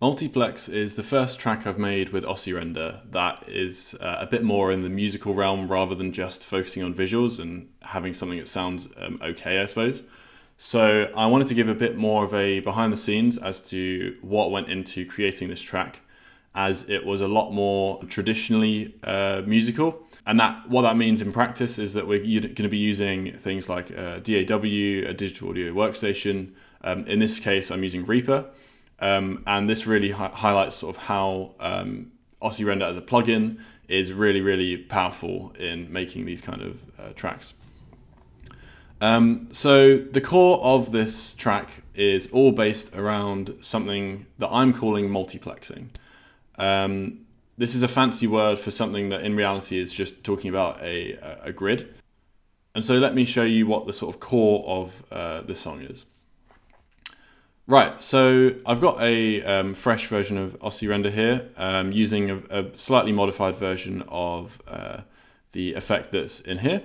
Multiplex is the first track I've made with Osci-Render that is a bit more in the musical realm rather than just focusing on visuals and having something that sounds okay, I suppose. So I wanted to give a bit more of a behind the scenes as to what went into creating this track, as it was a lot more traditionally musical. And what that means in practice is that we're going to be using things like DAW, a digital audio workstation. In this case, I'm using Reaper. And this really highlights sort of how Osci-Render as a plugin is really, really powerful in making these kind of tracks. So the core of this track is all based around something that I'm calling multiplexing. This is a fancy word for something that in reality is just talking about a grid. And so let me show you what the sort of core of this song is. Right, so I've got a fresh version of Osci-Render here, using a slightly modified version of the effect that's in here.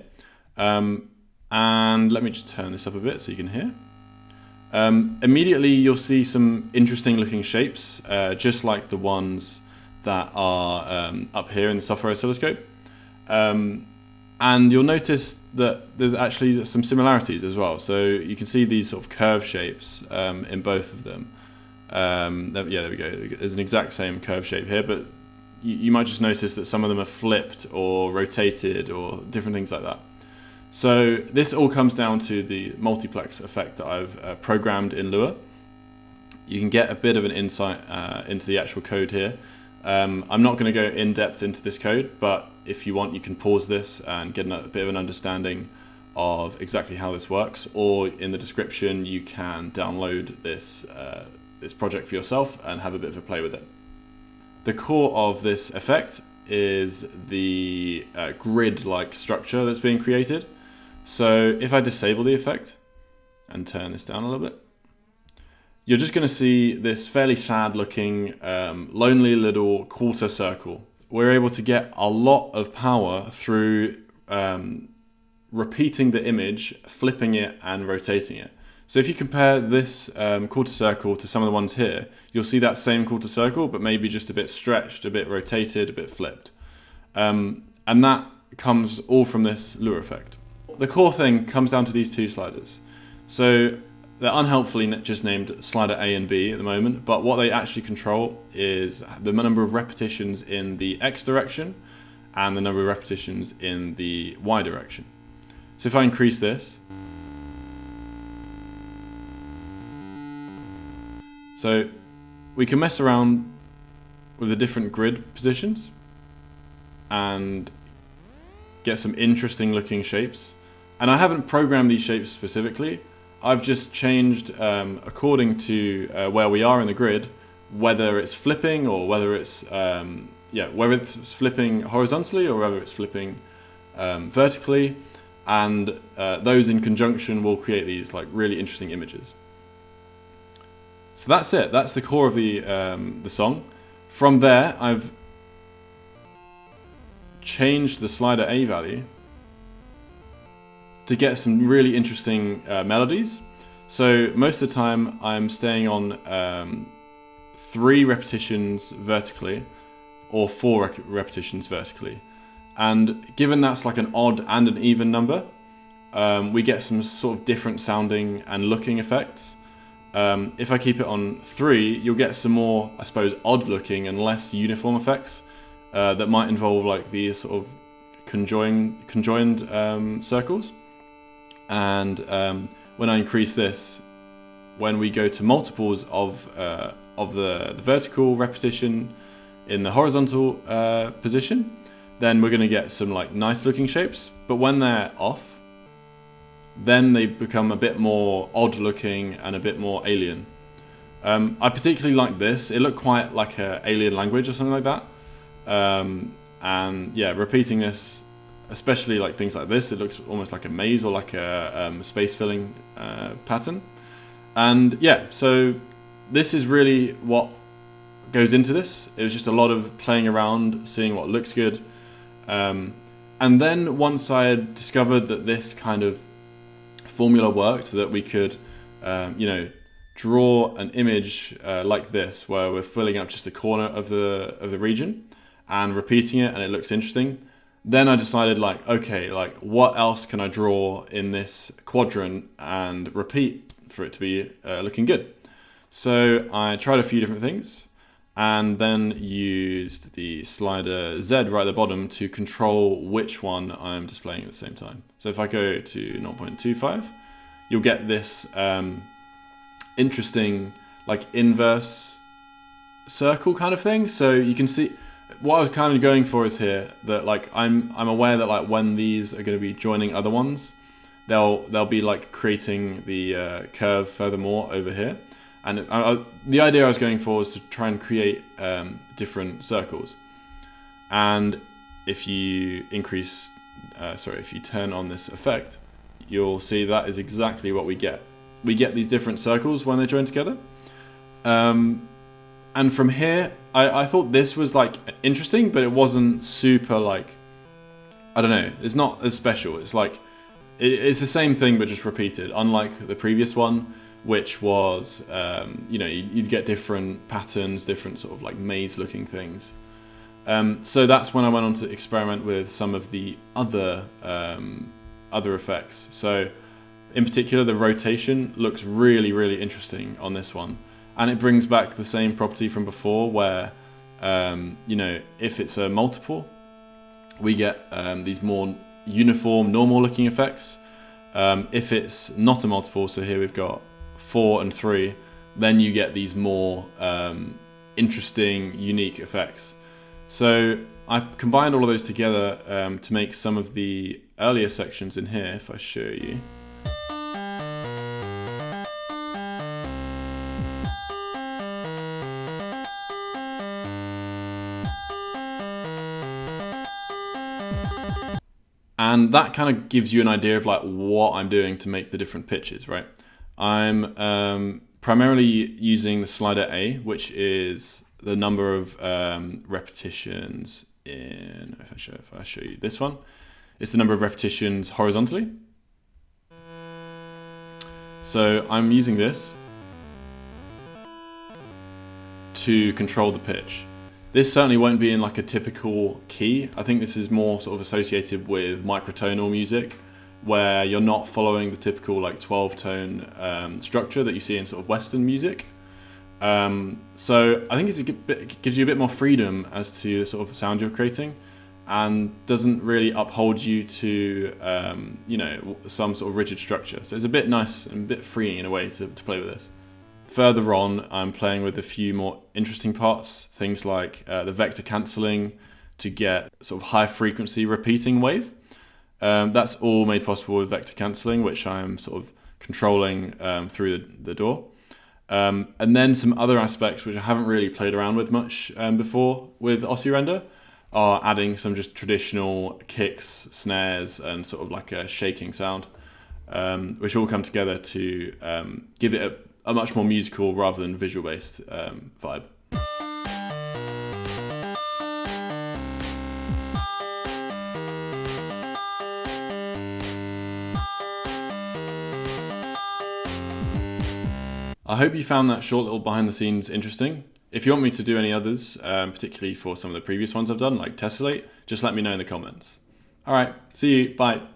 And let me just turn this up a bit so you can hear. Immediately you'll see some interesting looking shapes, just like the ones that are up here in the software oscilloscope. And you'll notice that there's actually some similarities as well. So you can see these sort of curve shapes in both of them. Yeah, there we go. There's an exact same curve shape here, but you might just notice that some of them are flipped or rotated or different things like that. So this all comes down to the multiplex effect that I've programmed in Lua. You can get a bit of an insight into the actual code here. I'm not going to go in depth into this code, but if you want, you can pause this and get a bit of an understanding of exactly how this works, or in the description you can download this project for yourself and have a bit of a play with it. The core of this effect is the grid-like structure that's being created. So if I disable the effect and turn this down a little bit, you're just going to see this fairly sad looking lonely little quarter circle. We're able to get a lot of power through repeating the image, flipping it and rotating it. So if you compare this quarter circle to some of the ones here, you'll see that same quarter circle, but maybe just a bit stretched, a bit rotated, a bit flipped. And that comes all from this Lua effect. The core thing comes down to these two sliders. So they're unhelpfully just named slider A and B at the moment, but what they actually control is the number of repetitions in the X direction and the number of repetitions in the Y direction. So if I increase this, so we can mess around with the different grid positions and get some interesting looking shapes. And I haven't programmed these shapes specifically. I've just changed according to where we are in the grid, whether it's flipping or whether it's whether it's flipping horizontally or whether it's flipping vertically, and those in conjunction will create these like really interesting images. So that's it. That's the core of the song. From there, I've changed the slider A value to get some really interesting melodies. So most of the time I'm staying on 3 repetitions vertically or 4 repetitions vertically. And given that's like an odd and an even number, we get some sort of different sounding and looking effects. If I keep it on 3, you'll get some more, I suppose, odd looking and less uniform effects that might involve like these sort of conjoined circles. And when I increase this, when we go to multiples of the vertical repetition in the horizontal position, then we're going to get some like nice looking shapes. But when they're off, then they become a bit more odd looking and a bit more alien. I particularly like this. It looked quite like an alien language or something like that. And yeah, repeating this, especially like things like this, it looks almost like a maze or like a space filling pattern. And yeah, so this is really what goes into this. It was just a lot of playing around, seeing what looks good. And then once I had discovered that this kind of formula worked, that we could draw an image like this, where we're filling up just the corner of the region and repeating it, and it looks interesting. Then I decided, like, okay, like what else can I draw in this quadrant and repeat for it to be looking good? So I tried a few different things, and then used the slider Z right at the bottom to control which one I'm displaying at the same time. So if I go to 0.25, you'll get this interesting like inverse circle kind of thing. So you can see what I was kind of going for is here that like I'm aware that like when these are going to be joining other ones, they'll be like creating the curve furthermore over here. And the idea I was going for was to try and create different circles. And if you if you turn on this effect, you'll see that is exactly what we get. We get these different circles when they're joined together. And from here, I thought this was like interesting, but it wasn't super like, I don't know, it's not as special. It's like, it's the same thing, but just repeated, unlike the previous one, which was, you know, you'd get different patterns, different sort of like maze looking things. So that's when I went on to experiment with some of the other effects. So in particular, the rotation looks really, really interesting on this one. And it brings back the same property from before where, you know, if it's a multiple, we get these more uniform, normal looking effects. If it's not a multiple, so here we've got 4 and 3, then you get these more interesting, unique effects. So I combined all of those together to make some of the earlier sections in here, if I show you. And that kind of gives you an idea of like what I'm doing to make the different pitches, right? I'm primarily using the slider A, which is the number of repetitions in, if I show you this one, it's the number of repetitions horizontally. So I'm using this to control the pitch. This certainly won't be in like a typical key. I think this is more sort of associated with microtonal music, where you're not following the typical like 12-tone structure that you see in sort of Western music. So I think it gives you a bit more freedom as to the sort of sound you're creating, and doesn't really uphold you to you know, some sort of rigid structure. So it's a bit nice and a bit freeing in a way to play with this. Further on, I'm playing with a few more interesting parts, things like the vector cancelling to get sort of high frequency repeating wave. That's all made possible with vector cancelling, which I'm sort of controlling through the DAW. And then some other aspects which I haven't really played around with much before with Osci-Render are adding some just traditional kicks, snares, and sort of like a shaking sound, which all come together to give it a much more musical rather than visual-based vibe. I hope you found that short little behind the scenes interesting. If you want me to do any others, particularly for some of the previous ones I've done, like Tessellate, just let me know in the comments. Alright, see you, bye.